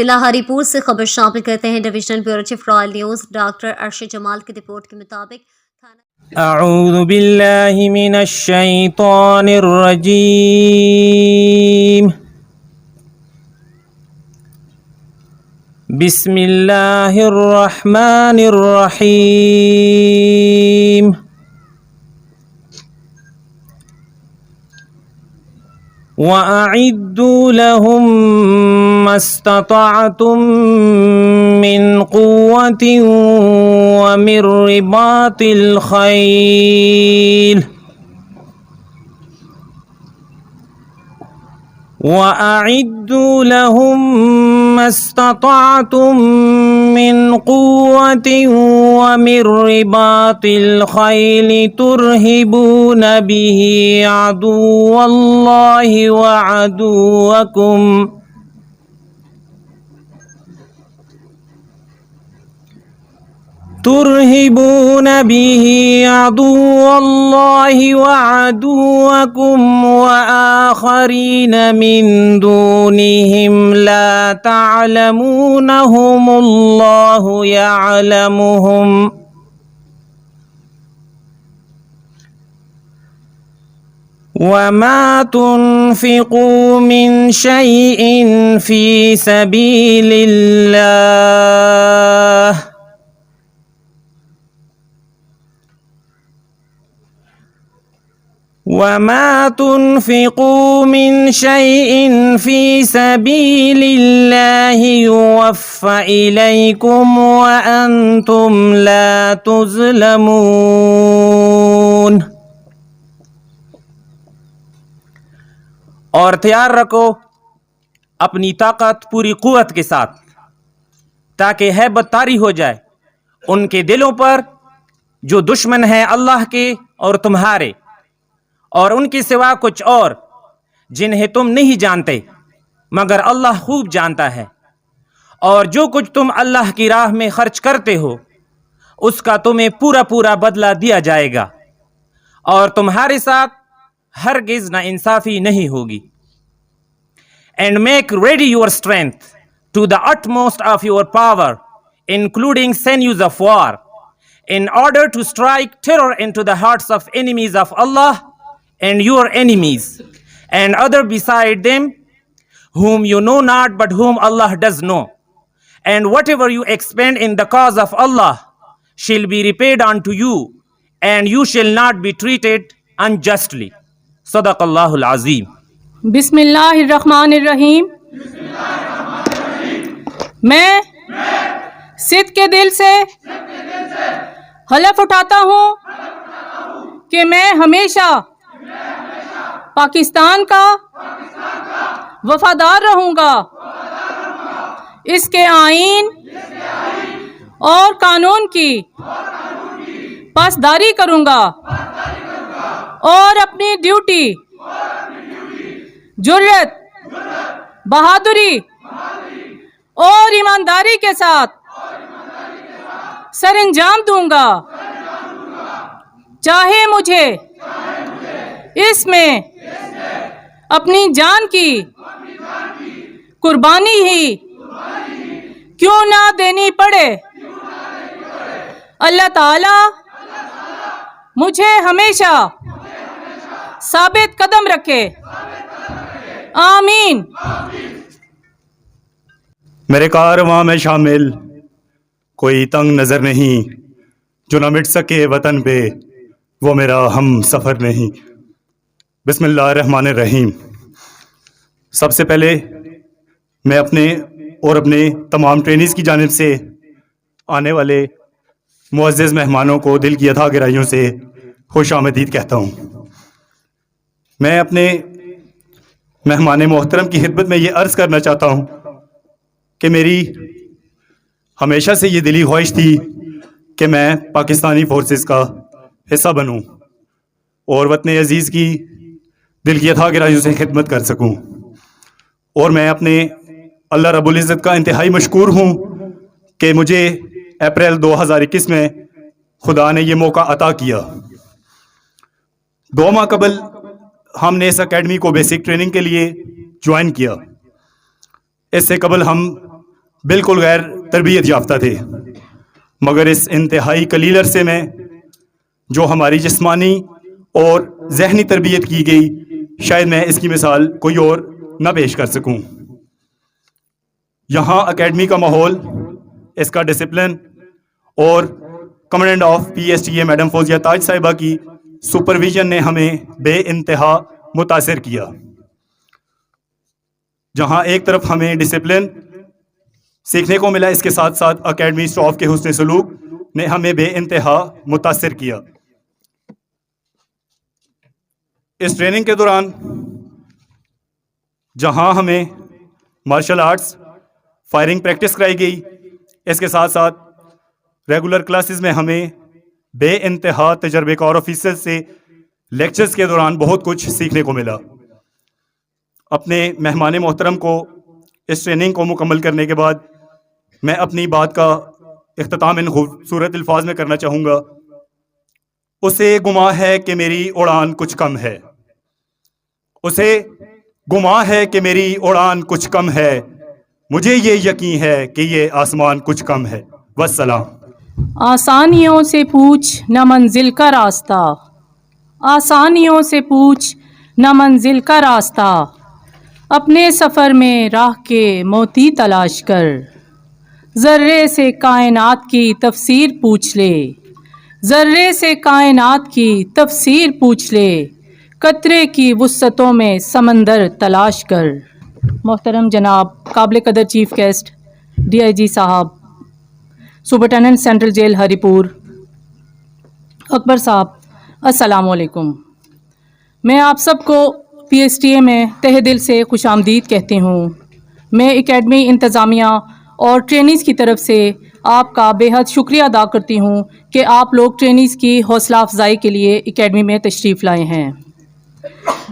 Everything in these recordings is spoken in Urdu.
ضلع ہری پور سے خبر شامل کرتے ہیں۔ Divisional bureau chief Royal News doctor Arshad Jamal کی رپورٹ کے مطابق اعوذ باللہ من الشیطان الرجیم، بسم اللہ الرحمن الرحیم۔ وَأَعِدُّوا لَهُم مَّا اسْتَطَعْتُم مِّن قُوَّةٍ وَمِن رِّبَاطِ الْخَيْلِ وَأَعِدُّوا لَهُم مَّا اسْتَطَعْتُم مِّن قُوَّةٍ وَمِن رِّبَاطِ الْخَيْلِ تُرْهِبُونَ بِهِ عَدُوَّ اللَّهِ وَعَدُوَّكُمْ وآخرين من دونهم لا تعلمونهم الله يعلمهم وما تنفقوا من شيء في سبيل الله وما تنفقوا من شيء في سبيل الله يوفى إليكم وأنتم لا تظلمون۔ اور تیار رکھو اپنی طاقت پوری قوت کے ساتھ، تاکہ ہیبت طاری ہو جائے ان کے دلوں پر جو دشمن ہیں اللہ کے اور تمہارے، اور ان کے سوا کچھ اور جنہیں تم نہیں جانتے مگر اللہ خوب جانتا ہے۔ اور جو کچھ تم اللہ کی راہ میں خرچ کرتے ہو اس کا تمہیں پورا پورا بدلہ دیا جائے گا، اور تمہارے ساتھ ہرگز ناانصافی نہیں ہوگی۔ And make ready your strength to the utmost of your power, including sinews of war, in order to strike terror into the hearts of enemies of Allah and your enemies, and other beside them, whom you know not, but whom Allah does know. And whatever you expend in the cause of Allah shall be repaid unto you, and you shall not be treated unjustly. Sadaq Allahul Azim. بسم اللہ الرحمن الرحیم۔ میں صدق کے دل سے حلف اٹھاتا ہوں کہ میں ہمیشہ پاکستان کا وفادار رہوں گا، اس کے آئین اور قانون کی پاسداری کروں گا، اور اپنی ڈیوٹی جرأت، بہادری اور ایمانداری کے ساتھ سر انجام دوں گا، چاہے مجھے اس میں اپنی جان کی قربانی ہی کیوں نہ دینی پڑے۔ اللہ تعالی مجھے ہمیشہ ثابت قدم رکھے، آمین۔ میرے کارواں میں شامل کوئی تنگ نظر نہیں، جو نہ مٹ سکے وطن پہ وہ میرا ہم سفر نہیں۔ بسم اللہ الرحمن الرحیم۔ سب سے پہلے میں اپنے اور اپنے تمام ٹرینیز کی جانب سے آنے والے معزز مہمانوں کو دل کی اتھاہ گہرائیوں سے خوش آمدید کہتا ہوں۔ میں اپنے مہمان محترم کی خدمت میں یہ عرض کرنا چاہتا ہوں کہ میری ہمیشہ سے یہ دلی خواہش تھی کہ میں پاکستانی فورسز کا حصہ بنوں اور وطن عزیز کی دل کی اتھاہ گہرائیوں سے خدمت کر سکوں، اور میں اپنے اللہ رب العزت کا انتہائی مشکور ہوں کہ مجھے اپریل 2021 میں خدا نے یہ موقع عطا کیا۔ 2 ماہ قبل ہم نے اس اکیڈمی کو بیسک ٹریننگ کے لیے جوائن کیا۔ اس سے قبل ہم بالکل غیر تربیت یافتہ تھے، مگر اس انتہائی قلیل عرصے میں جو ہماری جسمانی اور ذہنی تربیت کی گئی، شاید میں اس کی مثال کوئی اور نہ پیش کر سکوں۔ یہاں اکیڈمی کا ماحول، اس کا ڈسپلن اور commandant of P S T A madam Fauzia Taj صاحبہ کی سپرویژن نے ہمیں بے انتہا متاثر کیا۔ جہاں ایک طرف ہمیں ڈسپلن سیکھنے کو ملا، اس کے ساتھ ساتھ اکیڈمی اسٹاف کے حسن سلوک نے ہمیں بے انتہا متاثر کیا۔ اس ٹریننگ کے دوران جہاں ہمیں مارشل آرٹس فائرنگ پریکٹس کرائی گئی، اس کے ساتھ ساتھ ریگولر کلاسز میں ہمیں بے انتہا تجربے کار آفیسر سے لیکچرز کے دوران بہت کچھ سیکھنے کو ملا۔ اپنے مہمان محترم کو اس ٹریننگ کو مکمل کرنے کے بعد میں اپنی بات کا اختتام ان خوبصورت الفاظ میں کرنا چاہوں گا۔ اسے گمان ہے کہ میری اڑان کچھ کم ہے، اسے گمان ہے کہ میری اڑان کچھ کم ہے، مجھے یہ یقین ہے کہ یہ آسمان کچھ کم ہے۔ والسلام۔ آسانیوں سے پوچھ نہ منزل کا راستہ، آسانیوں سے پوچھ نہ منزل کا راستہ، اپنے سفر میں راہ کے موتی تلاش کر، ذرے سے کائنات کی تفسیر پوچھ لے، ذرے سے کائنات کی تفسیر پوچھ لے، قطرے کی وسعتوں میں سمندر تلاش کر۔ محترم جناب قابل قدر چیف گیسٹ ڈی آئی جی صاحب، سپرنٹینڈنٹ سینٹرل جیل ہری پور اکبر صاحب، السلام علیکم۔ میں آپ سب کو پی ایس ٹی اے میں تہہ دل سے خوش آمدید کہتی ہوں۔ میں اکیڈمی انتظامیہ اور ٹرینیز کی طرف سے آپ کا بے حد شکریہ ادا کرتی ہوں کہ آپ لوگ ٹرینیز کی حوصلہ افزائی کے لیے اکیڈمی میں تشریف لائے ہیں۔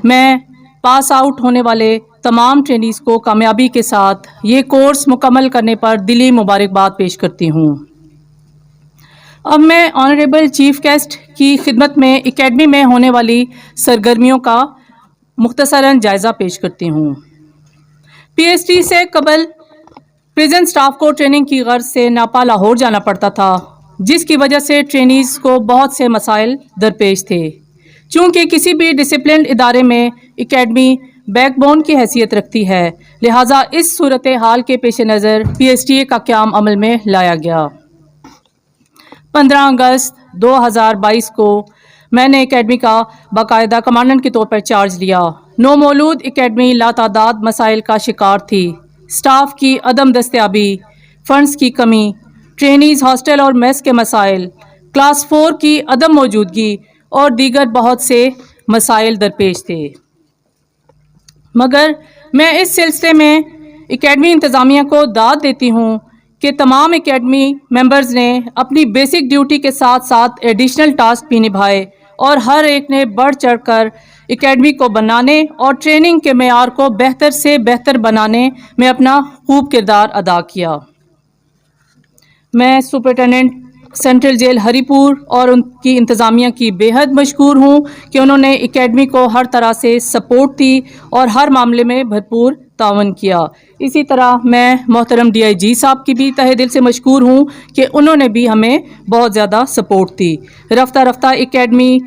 میں پاس آؤٹ ہونے والے تمام ٹرینیز کو کامیابی کے ساتھ یہ کورس مکمل کرنے پر دلی مبارکباد پیش کرتی ہوں۔ اب میں آنریبل چیف گیسٹ کی خدمت میں اکیڈمی میں ہونے والی سرگرمیوں کا مختصراً جائزہ پیش کرتی ہوں۔ پی ایس ٹی سے قبل پریزن سٹاف کو ٹریننگ کی غرض سے ناپا لاہور جانا پڑتا تھا، جس کی وجہ سے ٹرینیز کو بہت سے مسائل درپیش تھے۔ چونکہ کسی بھی ڈسپلنڈ ادارے میں اکیڈمی بیک بون کی حیثیت رکھتی ہے، لہٰذا اس صورتحال کے پیش نظر پی ایس ٹی اے کا قیام عمل میں لایا گیا۔ 15 اگست 2022 کو میں نے اکیڈمی کا باقاعدہ کمانڈنٹ کے طور پر چارج لیا۔ نومولود اکیڈمی لاتعداد مسائل کا شکار تھی۔ سٹاف کی عدم دستیابی، فنڈز کی کمی، ٹرینیز ہاسٹل اور میس کے مسائل، کلاس 4 کی عدم موجودگی اور دیگر بہت سے مسائل درپیش تھے۔ مگر میں اس سلسلے میں اکیڈمی انتظامیہ کو داد دیتی ہوں کہ تمام اکیڈمی ممبرز نے اپنی بیسک ڈیوٹی کے ساتھ ساتھ ایڈیشنل ٹاسک بھی نبھائے اور ہر ایک نے بڑھ چڑھ کر اکیڈمی کو بنانے اور ٹریننگ کے معیار کو بہتر سے بہتر بنانے میں اپنا خوب کردار ادا کیا۔ میں سپرنٹینڈنٹ سینٹرل جیل ہری پور اور ان کی انتظامیہ کی بے حد مشکور ہوں کہ انہوں نے اکیڈمی کو ہر طرح سے سپورٹ دی اور ہر معاملے میں بھرپور تعاون کیا۔ اسی طرح میں محترم ڈی آئی جی صاحب کی بھی تہہ دل سے مشکور ہوں کہ انہوں نے بھی ہمیں بہت زیادہ سپورٹ دی۔ رفتہ رفتہ اکیڈمی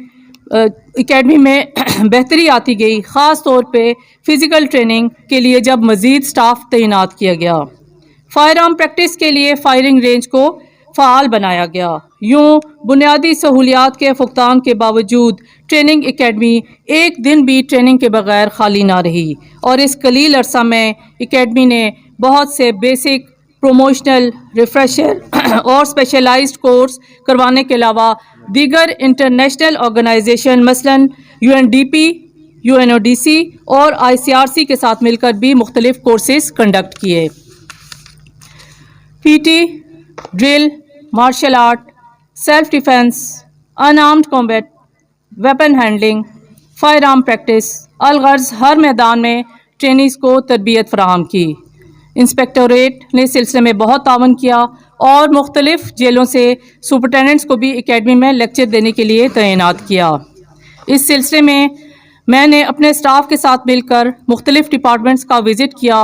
میں بہتری آتی گئی، خاص طور پہ فزیکل ٹریننگ کے لیے جب مزید سٹاف تعینات کیا گیا۔ فائر آرم پریکٹس کے لیے فائرنگ رینج کو فعال بنایا گیا۔ یوں بنیادی سہولیات کے فقدان کے باوجود ٹریننگ اکیڈمی ایک دن بھی ٹریننگ کے بغیر خالی نہ رہی، اور اس قلیل عرصہ میں اکیڈمی نے بہت سے بیسک، پروموشنل، ریفریشر اور اسپیشلائزڈ کورس کروانے کے علاوہ دیگر انٹرنیشنل آرگنائزیشن مثلاً UNDP، UNODC اور ICRC کے ساتھ مل کر بھی مختلف کورسز کنڈکٹ کیے۔ PT، drill, martial art, self defence, unarmed combat, weapon handling, fire arm practice, الغرض ہر میدان میں ٹرینیز کو تربیت فراہم کی۔ انسپیکٹوریٹ نے سلسلے میں بہت تعاون کیا اور مختلف جیلوں سے سپرنٹینڈنٹس کو بھی اکیڈمی میں لیکچر دینے کے لیے تعینات کیا۔ اس سلسلے میں نے اپنے سٹاف کے ساتھ مل کر مختلف ڈپارٹمنٹس کا وزٹ کیا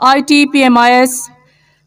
IT, PMIS,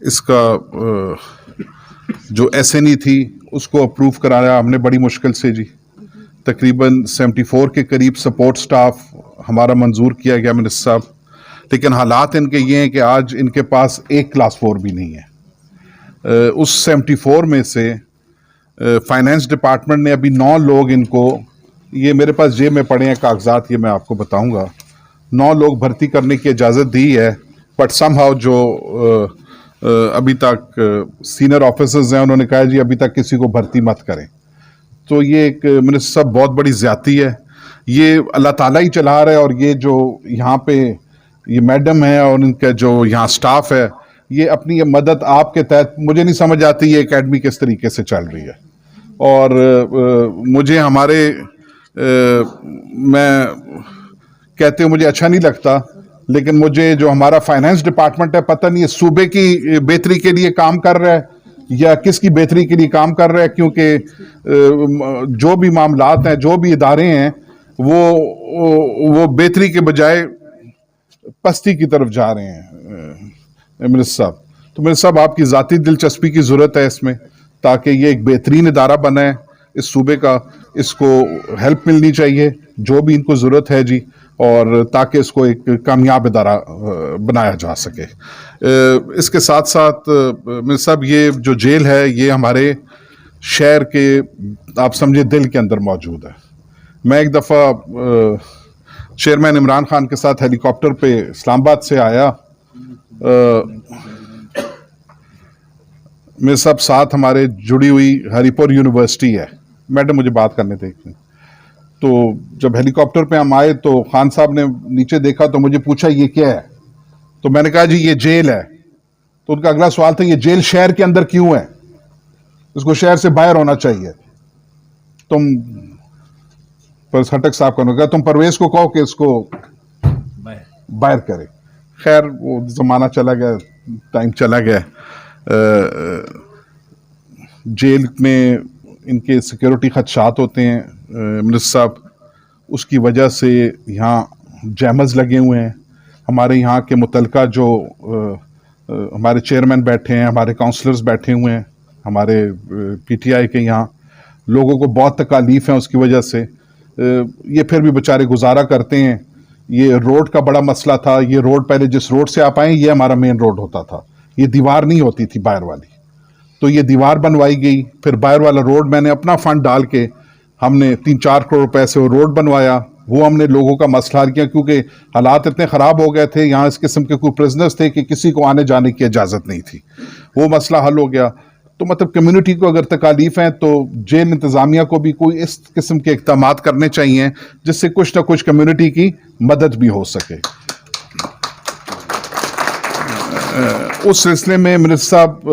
اس کا جو ایس این ای تھی اس کو اپروو کرایا ہم نے بڑی مشکل سے جی. تقریباً 74 کے قریب سپورٹ سٹاف ہمارا منظور کیا گیا منسٹر صاحب. لیکن حالات ان کے یہ ہیں کہ آج ان کے پاس ایک کلاس 4 بھی نہیں ہے. اس 74 میں سے فائنینس ڈپارٹمنٹ نے ابھی 9 لوگ ان کو, یہ میرے پاس جیب میں پڑے ہیں کاغذات, یہ میں آپ کو بتاؤں گا, 9 لوگ بھرتی کرنے کی اجازت دی ہے. بٹ سم ہاؤ جو ابھی تک سینئر آفیسرز ہیں انہوں نے کہا جی ابھی تک کسی کو بھرتی مت کریں. تو یہ ایک منسٹر صاحب بہت بڑی زیادتی ہے. یہ اللہ تعالیٰ ہی چلا رہا ہے. اور یہ جو یہاں پہ یہ میڈم ہے اور ان کا جو یہاں سٹاف ہے, یہ اپنی یہ مدد آپ کے تحت, مجھے نہیں سمجھ آتی یہ اکیڈمی کس طریقے سے چل رہی ہے. اور مجھے ہمارے میں کہتے ہو مجھے اچھا نہیں لگتا, لیکن مجھے جو ہمارا فائنینس ڈپارٹمنٹ ہے پتہ نہیں یہ صوبے کی بہتری کے لیے کام کر رہا ہے یا کس کی بہتری کے لیے کام کر رہا ہے, کیونکہ جو بھی معاملات ہیں, جو بھی ادارے ہیں, وہ بہتری کے بجائے پستی کی طرف جا رہے ہیں منسٹر صاحب. تو منسٹر صاحب آپ کی ذاتی دلچسپی کی ضرورت ہے اس میں, تاکہ یہ ایک بہترین ادارہ بنے اس صوبے کا. اس کو ہیلپ ملنی چاہیے جو بھی ان کو ضرورت ہے جی, اور تاکہ اس کو ایک کامیاب ادارہ بنایا جا سکے. اس کے ساتھ ساتھ منسٹر صاحب یہ جو جیل ہے یہ ہمارے شہر کے آپ سمجھے دل کے اندر موجود ہے. میں ایک دفعہ چیئرمین عمران خان کے ساتھ ہیلی کاپٹر پہ اسلام آباد سے آیا, میرے صاحب ساتھ ہمارے جڑی ہوئی ہری پور یونیورسٹی ہے, میڈم مجھے بات کرنے دیں. تو جب ہیلی کاپٹر پہ ہم آئے تو خان صاحب نے نیچے دیکھا تو مجھے پوچھا یہ کیا ہے, تو میں نے کہا جی یہ جیل ہے. تو ان کا اگلا سوال تھا یہ جیل شہر کے اندر کیوں ہے, اس کو شہر سے باہر ہونا چاہیے. تم ہٹک صاحب کا کہا تم پرویز کو کہو کہ اس کو باہر کرے. خیر وہ زمانہ چلا گیا, ٹائم چلا گیا. جیل میں ان کے سیکیورٹی خدشات ہوتے ہیں منسٹر صاحب, اس کی وجہ سے یہاں جیمز لگے ہوئے ہیں. ہمارے یہاں کے متعلقہ جو ہمارے چیئرمین بیٹھے ہیں, ہمارے کاؤنسلرز بیٹھے ہوئے ہیں, ہمارے پی ٹی آئی کے یہاں لوگوں کو بہت تکالیف ہیں اس کی وجہ سے. یہ پھر بھی بیچارے گزارا کرتے ہیں. یہ روڈ کا بڑا مسئلہ تھا. یہ روڈ پہلے جس روڈ سے آپ آئیں یہ ہمارا مین روڈ ہوتا تھا, یہ دیوار نہیں ہوتی تھی باہر والی, تو یہ دیوار بنوائی گئی. پھر باہر والا روڈ میں نے اپنا فنڈ ڈال کے ہم نے 3-4 کروڑ روپے سے وہ روڈ بنوایا. وہ ہم نے لوگوں کا مسئلہ حل کیا, کیونکہ حالات اتنے خراب ہو گئے تھے یہاں, اس قسم کے کوئی پرزنرز تھے کہ کسی کو آنے جانے کی اجازت نہیں تھی. وہ مسئلہ حل ہو گیا. تو مطلب کمیونٹی کو اگر تکالیف ہیں تو جیل انتظامیہ کو بھی کوئی اس قسم کے اقدامات کرنے چاہیے جس سے کچھ نہ کچھ کمیونٹی کی مدد بھی ہو سکے. اس سلسلے میں منسٹر صاحب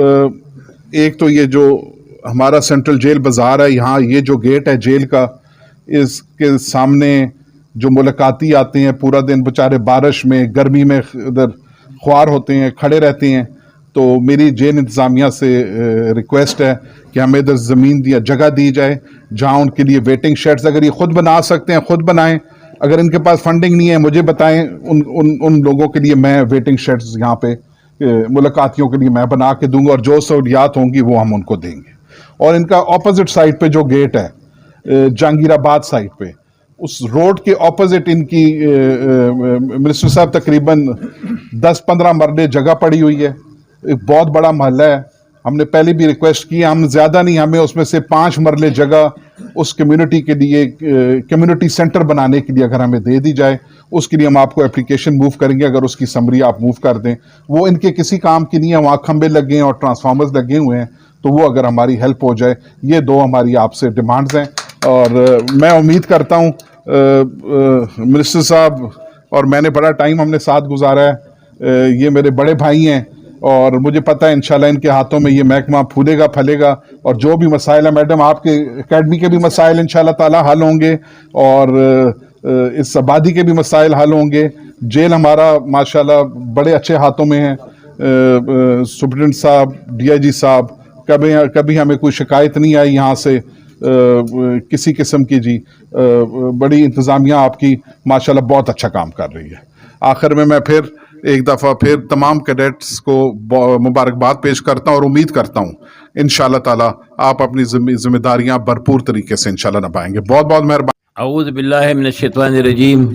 ایک تو یہ جو ہمارا سینٹرل جیل بازار ہے, یہاں یہ جو گیٹ ہے جیل کا, اس کے سامنے جو ملاقاتی آتے ہیں پورا دن بےچارے بارش میں گرمی میں ادھر خوار ہوتے ہیں, کھڑے رہتے ہیں. تو میری جیل انتظامیہ سے ریکویسٹ ہے کہ ہمیں ادھر زمین جگہ دی جائے جہاں ان کے لیے ویٹنگ شیڈز, اگر یہ خود بنا سکتے ہیں خود بنائیں, اگر ان کے پاس فنڈنگ نہیں ہے مجھے بتائیں, ان لوگوں کے لیے میں ویٹنگ شیڈز یہاں پہ ملاقاتیوں کے لیے میں بنا کے دوں گا, اور جو سہولیات ہوں گی وہ ہم ان کو دیں گے. اور ان کا اپوزٹ سائڈ پہ جو گیٹ ہے جہانگیر آباد سائڈ پہ, اس روڈ کے اپوزٹ ان کی منسٹر صاحب تقریباً 10-15 مرلے جگہ پڑی ہوئی ہے. ایک بہت بڑا محلہ ہے. ہم نے پہلے بھی ریکویسٹ کی, ہم زیادہ نہیں, ہمیں اس میں سے 5 مرلے جگہ اس کمیونٹی کے لیے کمیونٹی سینٹر بنانے کے لیے اگر ہمیں دے دی جائے, اس کے لیے ہم آپ کو اپلیکیشن موو کریں گے. اگر اس کی سمری آپ موو کر دیں, وہ ان کے کسی کام کی نہیں ہے, وہاں کھمبے لگے ہیں اور ٹرانسفارمرز لگے ہوئے ہیں, تو وہ اگر ہماری ہیلپ ہو جائے. یہ 2 ہماری آپ سے ڈیمانڈز ہیں. اور میں امید کرتا ہوں منسٹر صاحب اور میں نے بڑا ٹائم ہم نے ساتھ گزارا ہے, یہ میرے بڑے بھائی ہیں اور مجھے پتہ ہے انشاءاللہ ان کے ہاتھوں میں یہ محکمہ پھولے گا پھلے گا. اور جو بھی مسائل ہیں میڈم, آپ کے اکیڈمی کے بھی مسائل انشاءاللہ تعالی حل ہوں گے, اور اس آبادی کے بھی مسائل حل ہوں گے. جیل ہمارا ماشاءاللہ بڑے اچھے ہاتھوں میں ہے. سپرنٹینڈنٹ صاحب, ڈی آئی جی صاحب, کبھی ہمیں کوئی شکایت نہیں آئی یہاں سے کسی قسم کی. جی بڑی انتظامیہ آپ کی ماشاءاللہ بہت اچھا کام کر رہی ہے. آخر میں پھر ایک دفعہ پھر تمام کیڈٹس کو مبارکباد پیش کرتا ہوں اور امید کرتا ہوں انشاءاللہ تعالی آپ اپنی ذمہ داریاں بھرپور طریقے سے انشاءاللہ نبھائیں گے. بہت بہت مہربانی. اعوذ باللہ من الشیطان الرجیم.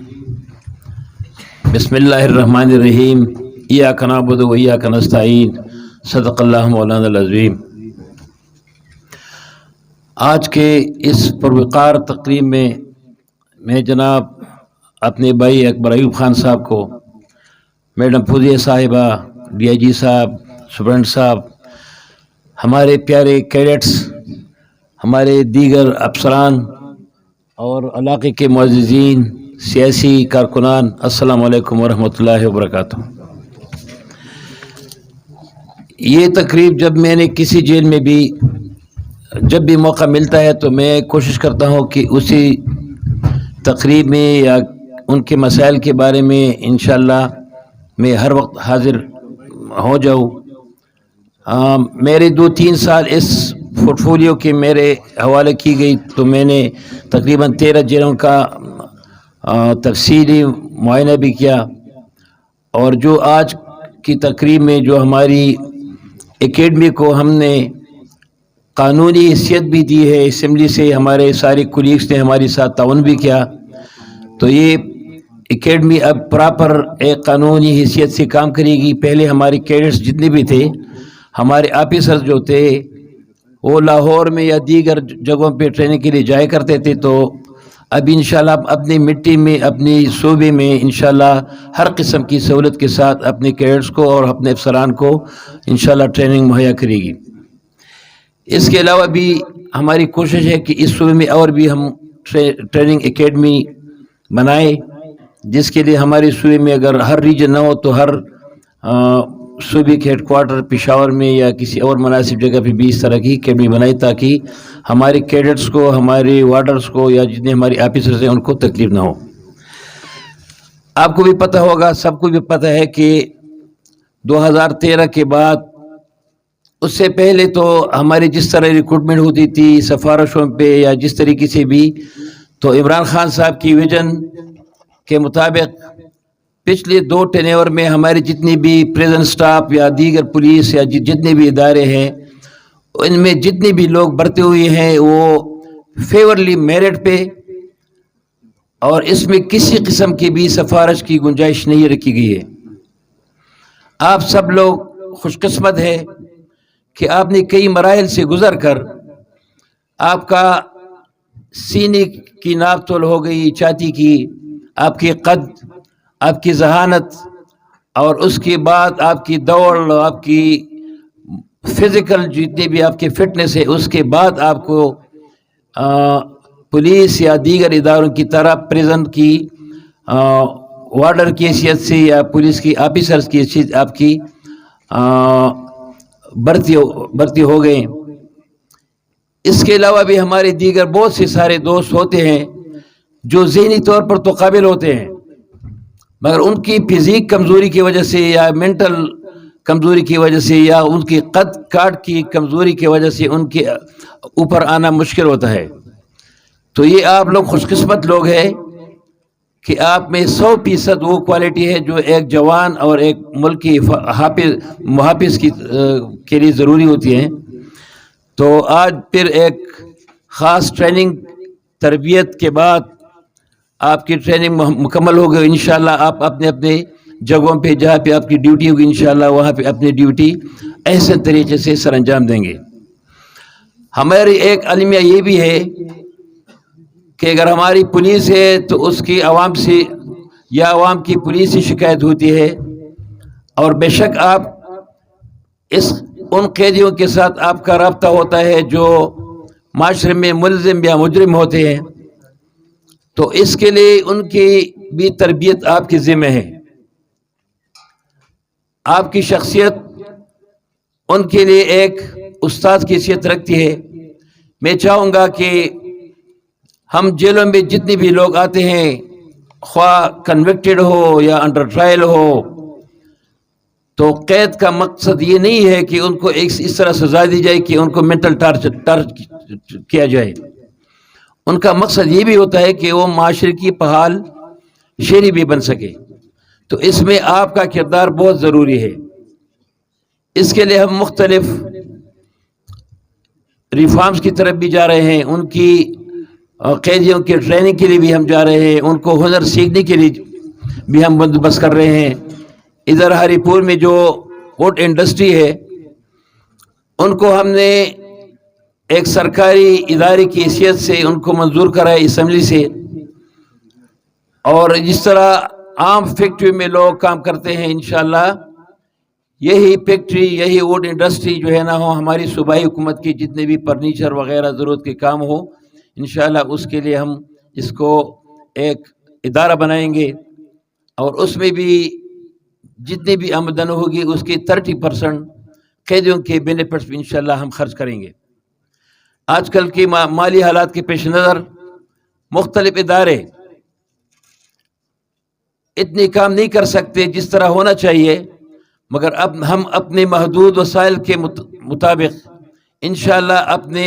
بسم اللہ الرحمن الرحیم. ایاک نعبد و ایاک نستعین. صدق اللہ مولانا العظیم. آج کے اس پروقار تقریب میں جناب اپنے بھائی اکبر ایوب خان صاحب کو، میڈم فوزیہ صاحبہ، ڈی آئی جی صاحب، سپرنٹ صاحب، ہمارے پیارے کیڈٹس، ہمارے دیگر افسران اور علاقے کے معززین، سیاسی کارکنان، السلام علیکم ورحمۃ اللہ وبرکاتہ. یہ تقریب جب میں نے کسی جیل میں بھی جب بھی موقع ملتا ہے تو میں کوشش کرتا ہوں کہ اسی تقریب میں یا ان کے مسائل کے بارے میں انشاءاللہ میں ہر وقت حاضر ہو جاؤں. میرے 2-3 سال اس پورٹفولیو کے میرے حوالے کی گئی تو میں نے تقریباً 13 جیلوں کا تفصیلی معائنہ بھی کیا. اور جو آج کی تقریب میں جو ہماری اکیڈمی کو ہم نے قانونی حیثیت بھی دی ہے، اسمبلی سے ہمارے سارے کولیگس نے ہمارے ساتھ تعاون بھی کیا، تو یہ اکیڈمی اب پراپر ایک قانونی حیثیت سے کام کرے گی. پہلے ہمارے کیڈٹس جتنے بھی تھے، ہمارے آفیسر جو تھے، وہ لاہور میں یا دیگر جگہوں پہ ٹریننگ کے لیے جایا کرتے تھے. تو اب انشاءاللہ اپنی مٹی میں، اپنی صوبے میں انشاءاللہ ہر قسم کی سہولت کے ساتھ اپنے کیڈٹس کو اور اپنے افسران کو انشاءاللہ ٹریننگ مہیا کرے گی. اس کے علاوہ بھی ہماری کوشش ہے کہ اس صوبے میں اور بھی ہم ٹریننگ اکیڈمی بنائیں، جس کے لیے ہمارے صوبے میں اگر ہر ریجن نہ ہو تو ہر صوبے کے ہیڈ کوارٹر پشاور میں یا کسی اور مناسب جگہ پہ بھی اس طرح کی اکیڈمی بنائی، تاکہ ہمارے کیڈٹس کو، ہمارے وارڈرز کو یا جتنے ہمارے آفیسرز ہیں ان کو تکلیف نہ ہو. آپ کو بھی پتہ ہوگا، سب کو بھی پتہ ہے کہ 2013 کے بعد، اس سے پہلے تو ہماری جس طرح ریکروٹمنٹ ہوتی تھی سفارشوں پہ یا جس طریقے سے بھی، تو عمران خان صاحب کی ویژن کے مطابق پچھلے 2 ٹینیور میں ہماری جتنی بھی پریزن سٹاف یا دیگر پولیس یا جتنے بھی ادارے ہیں، ان میں جتنے بھی لوگ بھرتے ہوئے ہیں وہ فیورلی میرٹ پہ، اور اس میں کسی قسم کی بھی سفارش کی گنجائش نہیں رکھی گئی ہے. آپ سب لوگ خوش قسمت ہیں کہ آپ نے کئی مراحل سے گزر کر آپ کا سینے کی ناپ تول ہو گئی، چھاتی کی، آپ کی قد، آپ کی ذہانت، اور اس کے بعد آپ کی دوڑ، آپ کی فزیکل جتنے بھی آپ کے فٹنس ہے، اس کے بعد آپ کو پولیس یا دیگر اداروں کی طرح پریزن کی وارڈر کی حیثیت سے یا پولیس کی آفیسرز کی حیثیت آپ کی بھرتی ہو گئے. اس کے علاوہ بھی ہمارے دیگر بہت سے سارے دوست ہوتے ہیں جو ذہنی طور پر تو قابل ہوتے ہیں، مگر ان کی فزیک کمزوری کی وجہ سے یا مینٹل کمزوری کی وجہ سے یا ان کی قد کاٹ کی کمزوری کی وجہ سے ان کے اوپر آنا مشکل ہوتا ہے. تو یہ آپ لوگ خوش قسمت لوگ ہیں کہ آپ میں 100% وہ کوالٹی ہے جو ایک جوان اور ایک ملک کی محافظ کے لیے ضروری ہوتی ہیں. تو آج پھر ایک خاص ٹریننگ تربیت کے بعد آپ کی ٹریننگ مکمل ہو گئی. انشاءاللہ آپ اپنے اپنے جگہوں پہ جہاں پہ آپ کی ڈیوٹی ہوگی انشاءاللہ وہاں پہ اپنی ڈیوٹی احسن طریقے سے سر انجام دیں گے. ہماری ایک المیہ یہ بھی ہے کہ اگر ہماری پولیس ہے تو اس کی عوام سے یا عوام کی پولیس سے شکایت ہوتی ہے، اور بے شک آپ ان قیدیوں کے ساتھ آپ کا رابطہ ہوتا ہے جو معاشرے میں ملزم یا مجرم ہوتے ہیں، تو اس کے لیے ان کی بھی تربیت آپ کی ذمہ ہے. آپ کی شخصیت ان کے لیے ایک استاد کی حیثیت رکھتی ہے. میں چاہوں گا کہ ہم جیلوں میں جتنے بھی لوگ آتے ہیں، خواہ کنوکٹڈ ہو یا انڈر ٹرائل ہو، تو قید کا مقصد یہ نہیں ہے کہ ان کو اس طرح سزا دی جائے کہ ان کو مینٹل ٹارچر کیا جائے. ان کا مقصد یہ بھی ہوتا ہے کہ وہ معاشرے کی فعال شہری بھی بن سکے. تو اس میں آپ کا کردار بہت ضروری ہے. اس کے لیے ہم مختلف ریفارمز کی طرف بھی جا رہے ہیں، ان کی قیدیوں کی ٹریننگ کے لیے بھی ہم جا رہے ہیں، ان کو ہنر سیکھنے کے لیے بھی ہم بندوبست کر رہے ہیں. ادھر ہری پور میں جو ووٹ انڈسٹری ہے ان کو ہم نے ایک سرکاری ادارے کی حیثیت سے ان کو منظور کرا ہے اسمبلی سے. اور جس طرح عام فیکٹری میں لوگ کام کرتے ہیں انشاءاللہ یہی فیکٹری یہی ووٹ انڈسٹری جو ہے نا ہو ہماری صوبائی حکومت کی جتنے بھی فرنیچر وغیرہ ضرورت کے کام ہو انشاءاللہ اس کے لیے ہم اس کو ایک ادارہ بنائیں گے اور اس میں بھی جتنی بھی آمدن ہوگی اس کی 30% قیدیوں کے بینیفٹس بھی انشاءاللہ ہم خرچ کریں گے. آج کل کی مالی حالات کے پیش نظر مختلف ادارے اتنی کام نہیں کر سکتے جس طرح ہونا چاہیے، مگر اب ہم اپنے محدود وسائل کے مطابق انشاءاللہ اپنے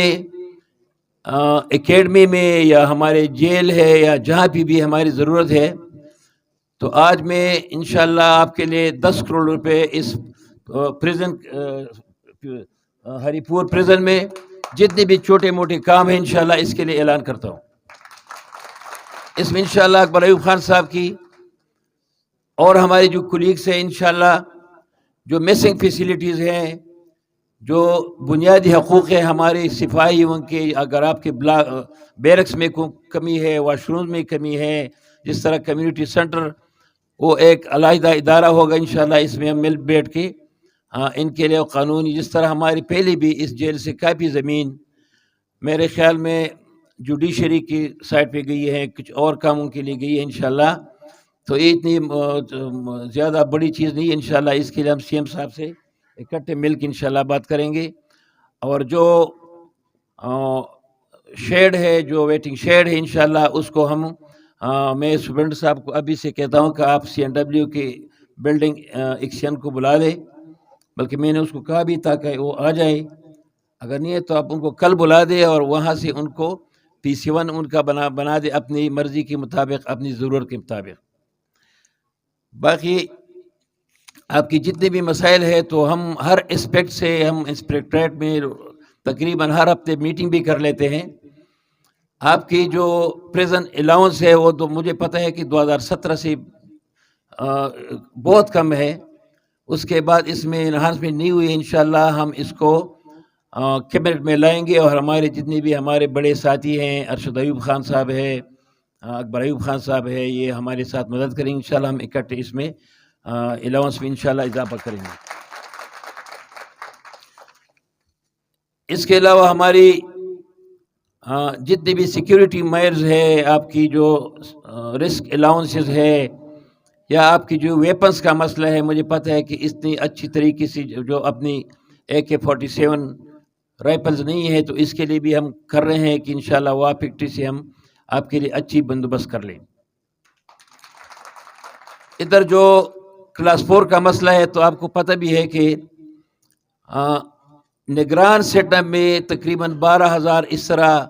اکیڈمی میں یا ہمارے جیل ہے یا جہاں بھی ہماری ضرورت ہے تو آج میں انشاءاللہ آپ کے لیے 10 کروڑ روپے اس پریزن ہری پور پریزن میں جتنے بھی چھوٹے موٹے کام ہیں انشاءاللہ اس کے لیے اعلان کرتا ہوں. اس میں انشاءاللہ اکبر ایوب خان صاحب کی اور ہمارے جو کولیگس ہیں انشاءاللہ جو میسنگ فیسیلیٹیز ہیں، جو بنیادی حقوق ہیں ہمارے سپاہیوں کے، اگر آپ کے بیرکس میں کوئی کمی ہے، واش روم میں کمی ہے، جس طرح کمیونٹی سینٹر وہ ایک علیحدہ ادارہ ہوگا انشاءاللہ اس میں ہم مل بیٹھ کے ان کے لیے قانونی، جس طرح ہماری پہلے بھی اس جیل سے کافی زمین میرے خیال میں جوڈیشری کی سائٹ پہ گئی ہے، کچھ اور کاموں کے لیے گئی ہے انشاءاللہ. تو یہ اتنی زیادہ بڑی چیز نہیں ہے انشاءاللہ. اس کے لیے ہم سی ایم صاحب سے اکٹھے مل کے انشاءاللہ بات کریں گے. اور جو شیڈ ہے، جو ویٹنگ شیڈ ہے انشاءاللہ اس کو ہم میں سپرنٹنڈنٹ صاحب کو ابھی سے کہتا ہوں کہ آپ CNW کے بلڈنگ ایکشن کو بلا لیں، بلکہ میں نے اس کو کہا بھی تھا کہ وہ آ جائیں، اگر نہیں ہے تو آپ ان کو کل بلا دیں اور وہاں سے ان کو PC1 ان کا بنا دے اپنی مرضی کے مطابق، اپنی ضرورت کے مطابق. باقی آپ کی جتنے بھی مسائل ہے تو ہم ہر اسپیکٹ سے ہم انسپیکٹریٹ میں تقریباً ہر ہفتے میٹنگ بھی کر لیتے ہیں. آپ کی جو پریزن الاؤنس ہے وہ تو مجھے پتہ ہے کہ 2017 سے بہت کم ہے، اس کے بعد اس میں انہانسمنٹ نہیں ہوئی. انشاءاللہ ہم اس کو کیبنٹ میں لائیں گے اور ہمارے جتنے بھی ہمارے بڑے ساتھی ہیں، ارشد ایوب خان صاحب ہے، اکبر ایوب خان صاحب ہے، یہ ہمارے ساتھ مدد کریں گے انشاءاللہ. ہم اکٹھے اس میں الاؤنس میں انشاءاللہ اضافہ کریں گے. اس کے علاوہ ہماری جتنے بھی سیکیورٹی میئرز ہے، آپ کی جو رسک الاؤنسز ہے یا آپ کی جو ویپنز کا مسئلہ ہے، مجھے پتہ ہے کہ اتنی اچھی طریقے سے جو اپنی AK-47 رائفلز نہیں ہے تو اس کے لیے بھی ہم کر رہے ہیں کہ انشاءاللہ وہ فیکٹری سے ہم آپ کے لیے اچھی بندوبست کر لیں. ادھر جو کلاس 4 کا مسئلہ ہے تو آپ کو پتہ بھی ہے کہ نگران سیٹ اپ میں تقریباً 12,000 اس طرح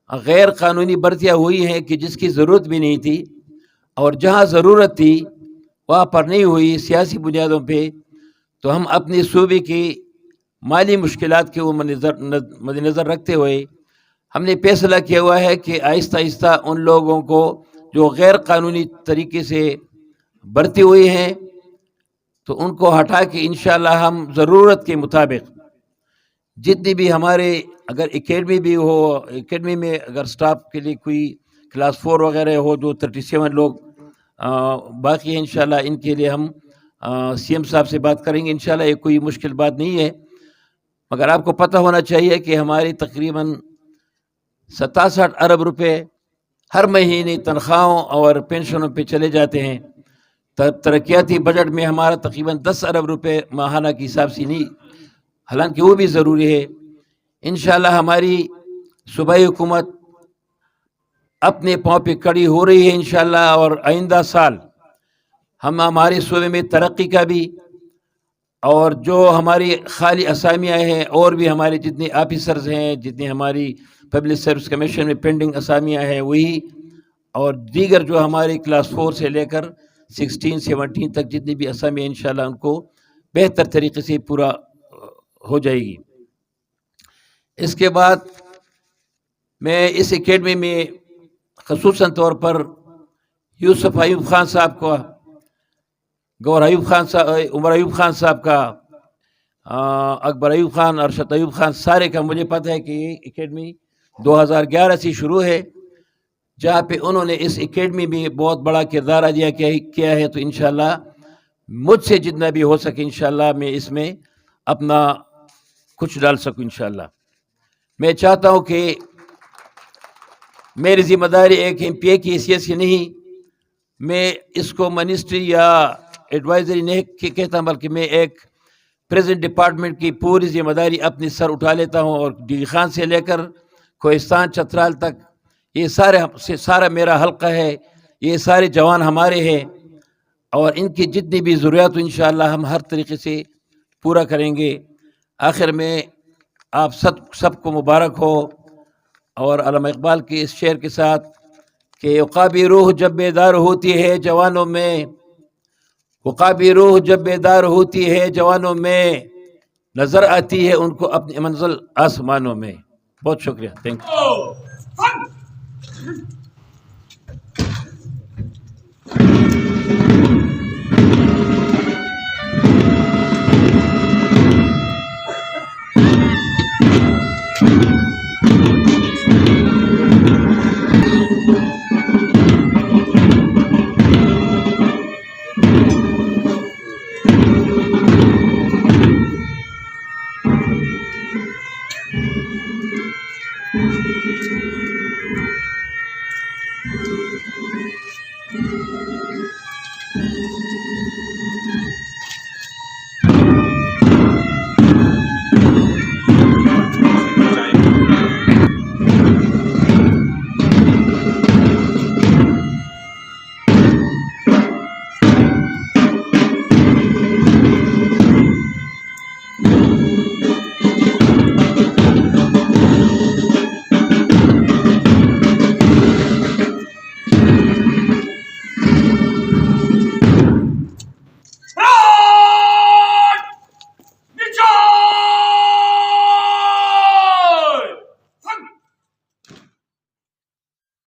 غیر قانونی بھرتیاں ہوئی ہیں کہ جس کی ضرورت بھی نہیں تھی، اور جہاں ضرورت تھی وہاں پر نہیں ہوئی سیاسی بنیادوں پہ. تو ہم اپنے صوبے کی مالی مشکلات کے مد نظر رکھتے ہوئے ہم نے فیصلہ کیا ہوا ہے کہ آہستہ آہستہ ان لوگوں کو جو غیر قانونی طریقے سے بھرتی ہوئی ہیں تو ان کو ہٹا کے انشاءاللہ ہم ضرورت کے مطابق جتنی بھی ہمارے اگر اکیڈمی بھی ہو، اکیڈمی میں اگر سٹاف کے لیے کوئی کلاس 4 وغیرہ ہو جو 37 لوگ باقی ہیں انشاءاللہ ان کے لیے ہم CM صاحب سے بات کریں گے انشاءاللہ. یہ کوئی مشکل بات نہیں ہے، مگر آپ کو پتہ ہونا چاہیے کہ ہماری تقریباً 67 ارب روپے ہر مہینے تنخواہوں اور پینشنوں پہ چلے جاتے ہیں. ترقیاتی بجٹ میں ہمارا تقریباً 10 ارب روپے ماہانہ کے حساب سے نہیں، حالانکہ وہ بھی ضروری ہے. انشاءاللہ ہماری صوبائی حکومت اپنے پاؤں پہ کھڑی ہو رہی ہے انشاءاللہ، اور آئندہ سال ہم ہمارے صوبے میں ترقی کا بھی اور جو ہماری خالی اسامیاں ہیں اور بھی ہمارے جتنے آفیسرز ہیں، جتنے ہماری پبلک سروس کمیشن میں پینڈنگ اسامیاں ہیں وہی، اور دیگر جو ہماری کلاس 4 سے لے کر 16 17 تک جتنی بھی اسامی انشاءاللہ ان کو بہتر طریقے سے پورا ہو جائے گی۔ اس کے بعد میں اس اکیڈمی میں خصوصاً طور پر یوسف ایوب خان صاحب کا، گور ایوب خان صاحب، عمر ایوب خان صاحب کا، اکبر ایوب خان، ارشد ایوب خان، سارے کا مجھے پتہ ہے کہ یہ اکیڈمی 2011 سے شروع ہے، جہاں پہ انہوں نے اس اکیڈمی میں بہت بڑا کردار ادا کیا ہے۔ تو انشاءاللہ مجھ سے جتنا بھی ہو سکے انشاءاللہ میں اس میں اپنا کچھ ڈال سکوں انشاءاللہ۔ میں چاہتا ہوں کہ میری ذمہ داری ایک ایم پی اے کی حیثیت سے نہیں، میں اس کو منسٹری یا ایڈوائزری نہیں کہتا، بلکہ میں ایک پریزنٹ ڈپارٹمنٹ کی پوری ذمہ داری اپنی سر اٹھا لیتا ہوں، اور ڈی خان سے لے کر کوہستان چترال تک یہ سارا میرا حلقہ ہے، یہ سارے جوان ہمارے ہیں، اور ان کی جتنی بھی ضروریات انشاءاللہ ہم ہر طریقے سے پورا کریں گے۔ آخر میں آپ سب کو مبارک ہو، اور علامہ اقبال کے اس شعر کے ساتھ کہ عقابی روح جب بیدار ہوتی ہے جوانوں میں، عقابی روح جب بیدار ہوتی ہے جوانوں میں، نظر آتی ہے ان کو اپنی منزل آسمانوں میں۔ بہت شکریہ، تھینک یو۔